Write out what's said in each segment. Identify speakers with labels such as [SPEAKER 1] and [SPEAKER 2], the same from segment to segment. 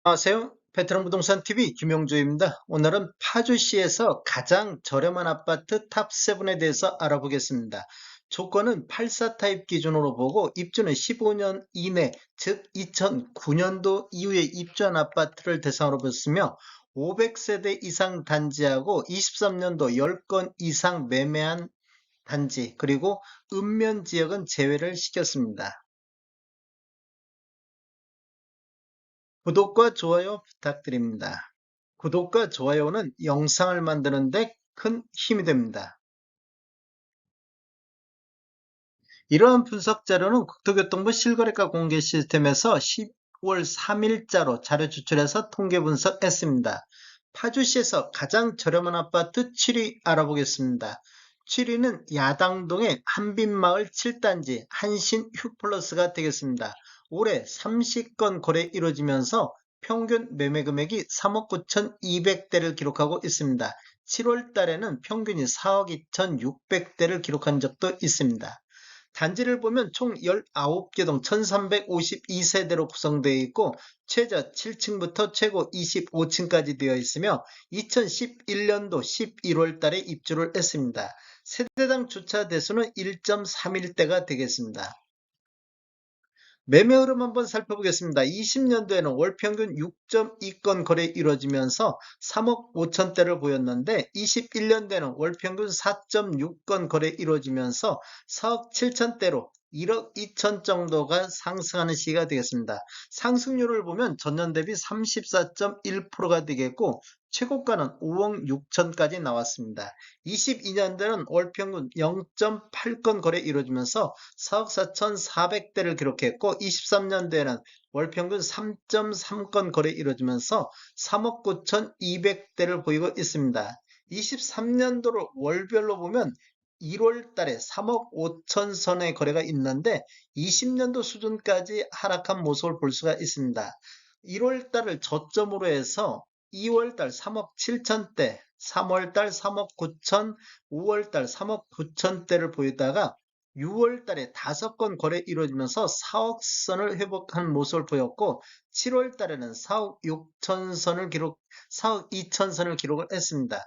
[SPEAKER 1] 안녕하세요. 베테랑 부동산 TV 김용조입니다. 오늘은 파주시에서 가장 저렴한 아파트 탑7에 대해서 알아보겠습니다. 조건은 84 타입 기준으로 보고 입주는 15년 이내, 즉 2009년도 이후에 입주한 아파트를 대상으로 봤으며 500세대 이상 단지하고 23년도 10건 이상 매매한 단지, 그리고 읍면 지역은 제외를 시켰습니다. 구독과 좋아요 부탁드립니다. 구독과 좋아요는 영상을 만드는데 큰 힘이 됩니다. 이러한 분석 자료는 국토교통부 실거래가 공개 시스템에서 10월 3일자로 자료 추출해서 통계 분석했습니다. 파주시에서 가장 저렴한 아파트 7위 알아보겠습니다. 7위는 야당동의 한빛마을 7단지 한신 휴플러스가 되겠습니다. 올해 30건 거래 이루어지면서 평균 매매 금액이 3억 9,200대를 기록하고 있습니다. 7월 달에는 평균이 4억 2,600대를 기록한 적도 있습니다. 단지를 보면 총 19개 동 1352세대로 구성되어 있고 최저 7층부터 최고 25층까지 되어 있으며 2011년도 11월 달에 입주를 했습니다. 세대당 주차 대수는 1.31대가 되겠습니다. 매매 흐름 한번 살펴보겠습니다. 20년도에는 월 평균 6.2건 거래 이루어지면서 3억 5천대를 보였는데 21년도에는 월 평균 4.6건 거래 이루어지면서 4억 7천대로 1억 2천 정도가 상승하는 시기가 되겠습니다. 상승률을 보면 전년 대비 34.1%가 되겠고 최고가는 5억 6천까지 나왔습니다. 22년도에는 월 평균 0.8건 거래 이루어지면서 4억 4,400대를 기록했고 23년도에는 월 평균 3.3건 거래 이루어지면서 3억 9,200대를 보이고 있습니다. 23년도를 월별로 보면 1월 달에 3억 5천 선의 거래가 있는데 20년도 수준까지 하락한 모습을 볼 수가 있습니다. 1월 달을 저점으로 해서 2월 달 3억 7천대, 3월 달 3억 9천, 5월 달 3억 9천대를 보이다가 6월 달에 5건 거래 이루어지면서 4억 선을 회복한 모습을 보였고 7월 달에는 4억 6천 선을 4억 2천 선을 기록을 했습니다.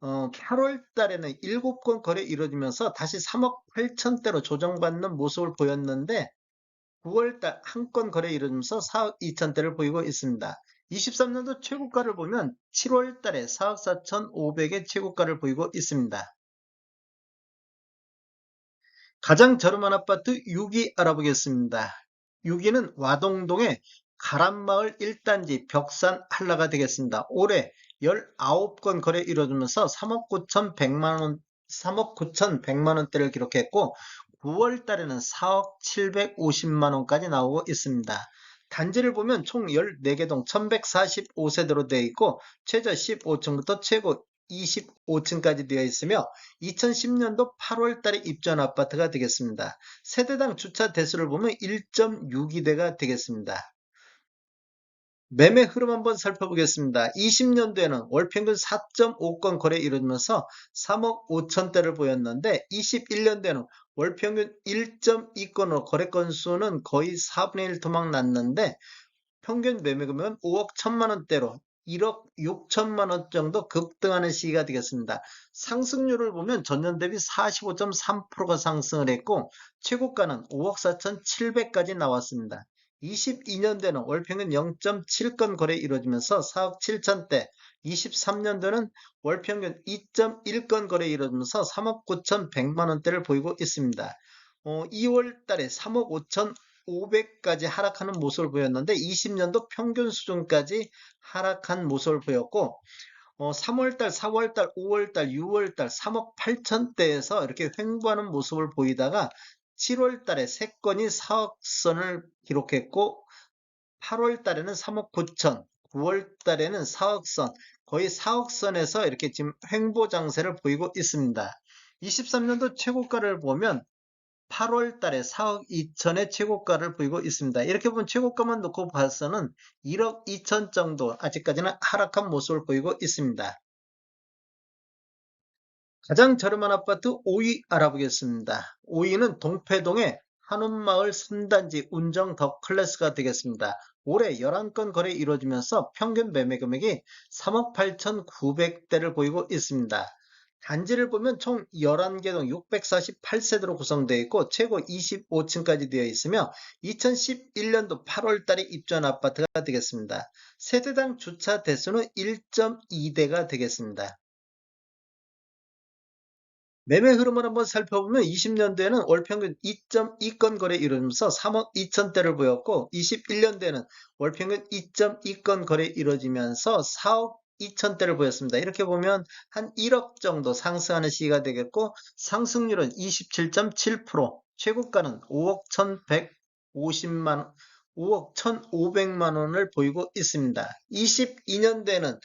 [SPEAKER 1] 8월 달에는 7건 거래 이루어지면서 다시 3억 8천대로 조정받는 모습을 보였는데 9월 달 한 건 거래 이루어지면서 4억 2천대를 보이고 있습니다. 23년도 최고가를 보면 7월 달에 4억 4,500의 최고가를 보이고 있습니다. 가장 저렴한 아파트 6위 알아보겠습니다. 6위는 와동동의 가란마을 1단지 벽산 한라가 되겠습니다. 올해 19건 거래 이루어지면서 3억 9,100만 원, 3억 9,100만 원대를 기록했고 9월 달에는 4억 750만 원까지 나오고 있습니다. 단지를 보면 총 14개 동 1145세대로 되어 있고 최저 15층부터 최고 25층까지 되어 있으며 2010년도 8월 달에 입주한 아파트가 되겠습니다. 세대당 주차 대수를 보면 1.62대가 되겠습니다. 매매 흐름 한번 살펴보겠습니다. 20년도에는 월 평균 4.5건 거래 이루어지면서 3억 5천대를 보였는데 21년도에는 월 평균 1.2건으로 거래 건수는 거의 4분의 1 토막 났는데 평균 매매금은 5억 1천만 원대로 1억 6천만 원 정도 급등하는 시기가 되겠습니다. 상승률을 보면 전년 대비 45.3%가 상승을 했고 최고가는 5억 4,700까지 나왔습니다. 22년도에는 월 평균 0.7건 거래 이루어지면서 4억 7천대, 23년도는 월 평균 2.1건 거래 이루어지면서 3억 9,100만 원대를 보이고 있습니다. 2월 달에 3억 5천 500까지 하락하는 모습을 보였는데 20년도 평균 수준까지 하락한 모습을 보였고 3월달, 4월달, 5월달, 6월달 3억 8천대에서 이렇게 횡보하는 모습을 보이다가 7월달에 3건이 4억 선을 기록했고 8월달에는 3억 9천, 9월달에는 4억 선, 거의 4억 선에서 이렇게 지금 횡보 장세를 보이고 있습니다. 23년도 최고가를 보면 8월 달에 4억 2천의 최고가를 보이고 있습니다. 이렇게 보면 최고가만 놓고 봐서는 1억 2천 정도 아직까지는 하락한 모습을 보이고 있습니다. 가장 저렴한 아파트 5위 알아보겠습니다. 5위는 동패동의 한운마을 3단지 운정 더 클래스가 되겠습니다. 올해 11건 거래 이루어지면서 평균 매매 금액이 3억 8,900대를 보이고 있습니다. 단지를 보면 총 11개동 648세대로 구성되어 있고 최고 25층까지 되어 있으며 2011년도 8월 달에 입주한 아파트가 되겠습니다. 세대당 주차 대수는 1.2대가 되겠습니다. 매매 흐름을 한번 살펴보면 20년도에는 월 평균 2.2건 거래 이루어지면서 3억 2천대를 보였고 21년도에는 월 평균 2.2건 거래 이루어지면서 4억 2천대를 보였습니다. 이렇게 보면 한 1억 정도 상승하는 시기가 되겠고 상승률은 27.7%, 최고가는 5억 1,150만 5억 1,500만 원을 보이고 있습니다. 22년도에는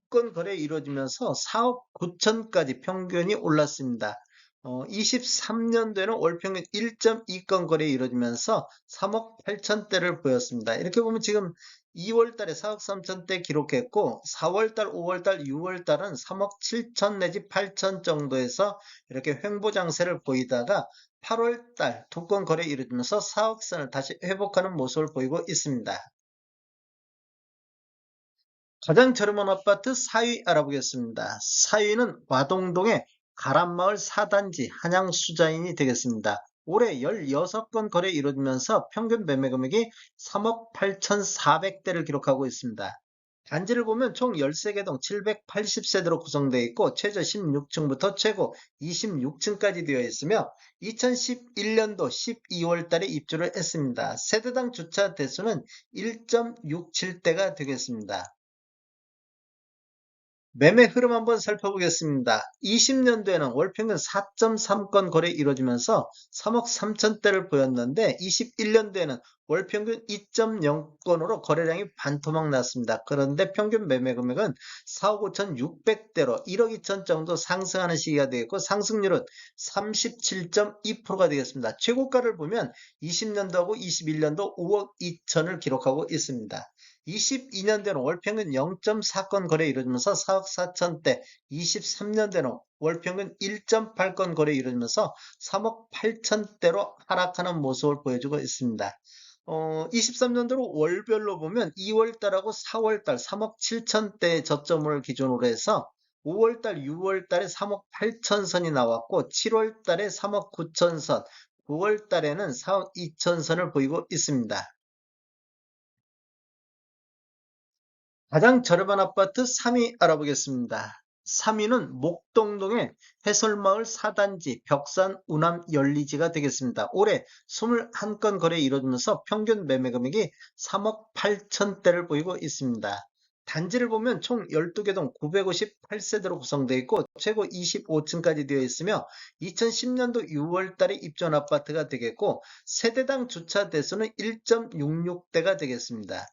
[SPEAKER 1] 건 거래 이루어지면서 4억 9천까지 평균이 올랐습니다. 23년도에는 월 평균 1.2건 거래 이루어지면서 3억 8천대를 보였습니다. 이렇게 보면 지금 2월 달에 4억 3천대 기록했고 4월 달, 5월 달, 6월 달은 3억 7천 내지 8천 정도에서 이렇게 횡보장세를 보이다가 8월 달 두 건 거래 이루어지면서 4억 선을 다시 회복하는 모습을 보이고 있습니다. 가장 저렴한 아파트 4위 알아보겠습니다. 4위는 와동동의 가람마을 4단지 한양수자인이 되겠습니다. 올해 16건 거래 이루어지면서 평균 매매 금액이 3억 8,400대를 기록하고 있습니다. 단지를 보면 총 13개동 780세대로 구성되어 있고 최저 16층부터 최고 26층까지 되어 있으며 2011년도 12월 달에 입주를 했습니다. 세대당 주차 대수는 1.67대가 되겠습니다. 매매 흐름 한번 살펴보겠습니다. 20년도에는 월 평균 4.3건 거래 이루어지면서 3억 3천대를 보였는데 21년도에는 월 평균 2.0건으로 거래량이 반토막 났습니다. 그런데 평균 매매 금액은 4억 5천6백대로 1억 2천 정도 상승하는 시기가 되겠고 상승률은 37.2%가 되겠습니다. 최고가를 보면 20년도하고 21년도 5억 2천을 기록하고 있습니다. 22년도에는 월평균 0.4건 거래 이루어지면서 4억 4천대, 23년도에는 월평균 1.8건 거래 이루어지면서 3억 8천대로 하락하는 모습을 보여주고 있습니다. 23년도로 월별로 보면 2월달하고 4월달 3억 7천대 저점을 기준으로 해서 5월달, 6월달에 3억 8천 선이 나왔고 7월달에 3억 9천 선, 9월달에는 4억 2천 선을 보이고 있습니다. 가장 저렴한 아파트 3위 알아보겠습니다. 3위는 목동동의 해솔마을 4단지 벽산 우남 열리지가 되겠습니다. 올해 21건 거래 이루어지면서 평균 매매 금액이 3억 8천대를 보이고 있습니다. 단지를 보면 총 12개동 958세대로 구성되어 있고 최고 25층까지 되어 있으며 2010년도 6월 달에 입주한 아파트가 되겠고 세대당 주차 대수는 1.66대가 되겠습니다.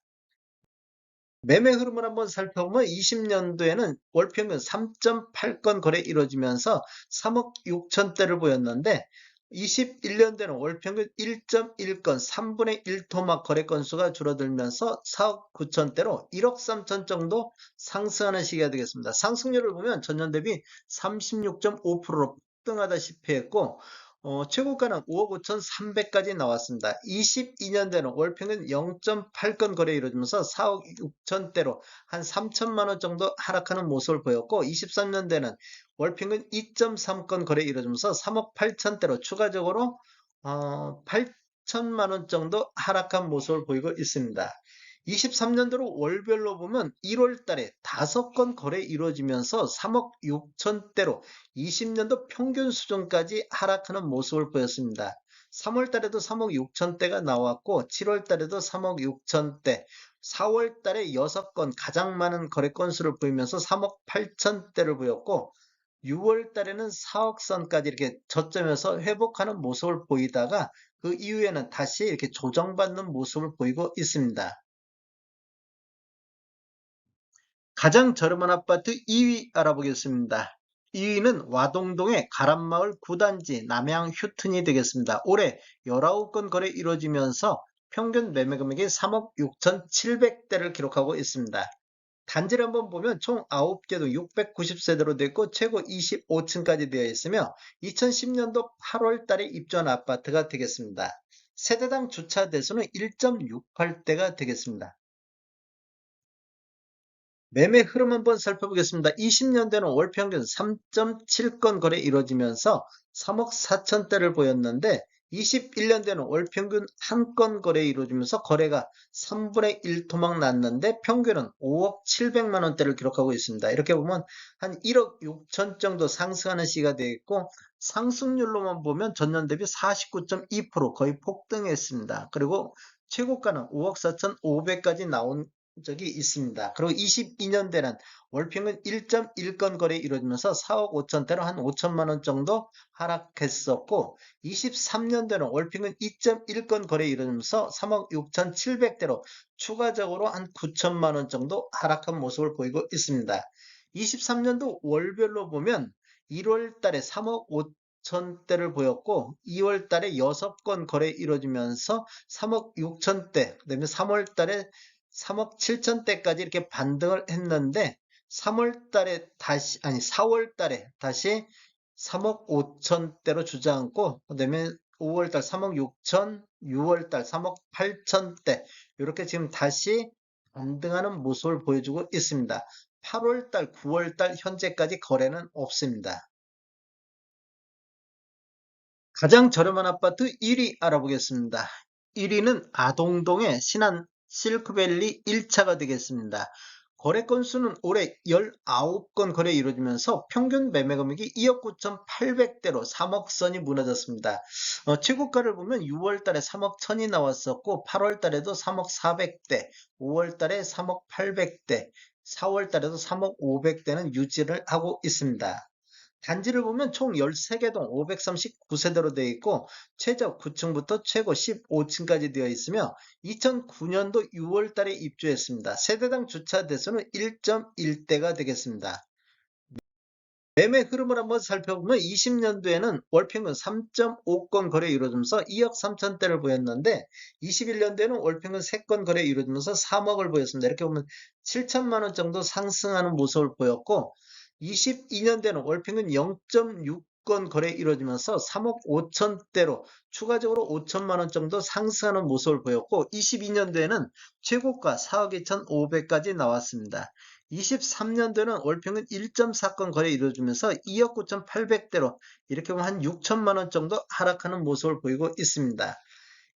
[SPEAKER 1] 매매 흐름을 한번 살펴보면 20년도에는 월평균 3.8건 거래 이루어지면서 3억 6천대를 보였는데 21년도에는 월평균 1.1건 3분의 1 토막 거래 건수가 줄어들면서 4억 9천대로 1억 3천 정도 상승하는 시기가 되겠습니다. 상승률을 보면 전년 대비 36.5%로 폭등하다시피 했고 최고가는 5억 5천3백까지 나왔습니다. 22년대는 월평균 0.8건 거래 이루어지면서 4억 6천대로 한 3천만 원 정도 하락하는 모습을 보였고 23년대는 월평균 2.3건 거래 이루어지면서 3억 8천대로 추가적으로 8천만 원 정도 하락한 모습을 보이고 있습니다. 23년도로 월별로 보면 1월 달에 5건 거래 이루어지면서 3억 6천대로 20년도 평균 수준까지 하락하는 모습을 보였습니다. 3월 달에도 3억 6천대가 나왔고 7월 달에도 3억 6천대, 4월 달에 6건 가장 많은 거래 건수를 보이면서 3억 8천대를 보였고 6월 달에는 4억 선까지 이렇게 저점에서 회복하는 모습을 보이다가 그 이후에는 다시 이렇게 조정받는 모습을 보이고 있습니다. 가장 저렴한 아파트 2위 알아보겠습니다. 2위는 와동동의 가람마을 9단지 남양 휴튼이 되겠습니다. 올해 19건 거래 이루어지면서 평균 매매 금액이 3억 6,700대를 기록하고 있습니다. 단지를 한번 보면 총 9개도 690세대로 되어 있고 최고 25층까지 되어 있으며 2010년도 8월 달에 입주한 아파트가 되겠습니다. 세대당 주차 대수는 1.68대가 되겠습니다. 매매 흐름 한번 살펴보겠습니다. 20년대는 월 평균 3.7건 거래 이루어지면서 3억 4천대를 보였는데 21년대는 월 평균 1건 거래 이루어지면서 거래가 3분의 1 토막 났는데 평균은 5억 7백만 원대를 기록하고 있습니다. 이렇게 보면 한 1억 6천 정도 상승하는 시기가 되어 있고 상승률로만 보면 전년 대비 49.2% 거의 폭등했습니다. 그리고 최고가는 5억 4천5백까지 나온 적이 있습니다. 그리고 22년대는 월평균 1.1건 거래 이루어지면서 4억 5천대로 한 5천만 원 정도 하락했었고 23년대는 월평균 2.1건 거래 이루어지면서 3억 6천 7백대로 추가적으로 한 9천만 원 정도 하락한 모습을 보이고 있습니다. 23년도 월별로 보면 1월 달에 3억 5천대를 보였고 2월 달에 6건 거래 이루어지면서 3억 6천대, 그다음에 3월 달에 3억 7천대까지 이렇게 반등을 했는데 3월 달에 다시 4월 달에 다시 3억 5천대로 주저앉고 그다음에 5월 달 3억 6천, 6월 달 3억 8천대 이렇게 지금 다시 반등하는 모습을 보여주고 있습니다. 8월 달, 9월 달 현재까지 거래는 없습니다. 가장 저렴한 아파트 1위 알아보겠습니다. 1위는 아동동의 신안 실크밸리 1차가 되겠습니다. 거래 건수는 올해 19건 거래 이루어지면서 평균 매매 금액이 2억 9,800대로 3억 선이 무너졌습니다. 최고가를 보면 6월 달에 3억 1천이 나왔었고 8월 달에도 3억 400대, 5월 달에 3억 800대, 4월 달에도 3억 500대는 유지를 하고 있습니다. 단지를 보면 총 13개동 539세대로 되어 있고 최저 9층부터 최고 15층까지 되어 있으며 2009년도 6월 달에 입주했습니다. 세대당 주차 대수는 1.1대가 되겠습니다. 매매 흐름을 한번 살펴보면 20년도에는 월평균 3.5건 거래 이루어지면서 2억 3천대를 보였는데 21년도에는 월평균 3건 거래 이루어지면서 3억을 보였습니다. 이렇게 보면 7천만 원 정도 상승하는 모습을 보였고 22년대는 월평균 0.6건 거래 이루어지면서 3억 5천대로 추가적으로 5천만 원 정도 상승하는 모습을 보였고 22년도에는 최고가 4억 2천5백까지 나왔습니다. 23년도에는 월평균 1.4건 거래 이루어지면서 2억 9천8백대로 이렇게 보면 한 6천만 원 정도 하락하는 모습을 보이고 있습니다.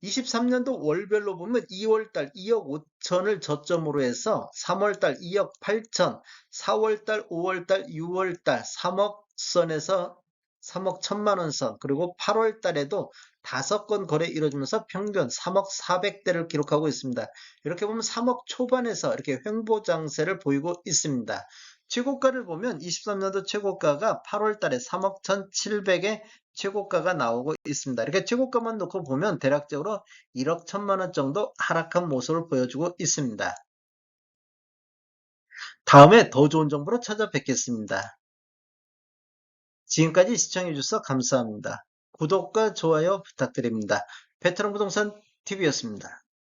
[SPEAKER 1] 23년도 월별로 보면 2월달 2억 5천을 저점으로 해서 3월달 2억 8천, 4월달, 5월달, 6월달 3억 선에서 3억 1천만 원 선, 그리고 8월달에도 5건 거래 이루어지면서 평균 3억 4백대를 기록하고 있습니다. 이렇게 보면 3억 초반에서 이렇게 횡보 장세를 보이고 있습니다. 최고가를 보면 23년도 최고가가 8월달에 3억 1,700에 최고가가 나오고 있습니다. 이렇게 최고가만 놓고 보면 대략적으로 1억 1천만 원 정도 하락한 모습을 보여주고 있습니다. 다음에 더 좋은 정보로 찾아뵙겠습니다. 지금까지 시청해주셔서 감사합니다. 구독과 좋아요 부탁드립니다. 베테랑 부동산 TV였습니다.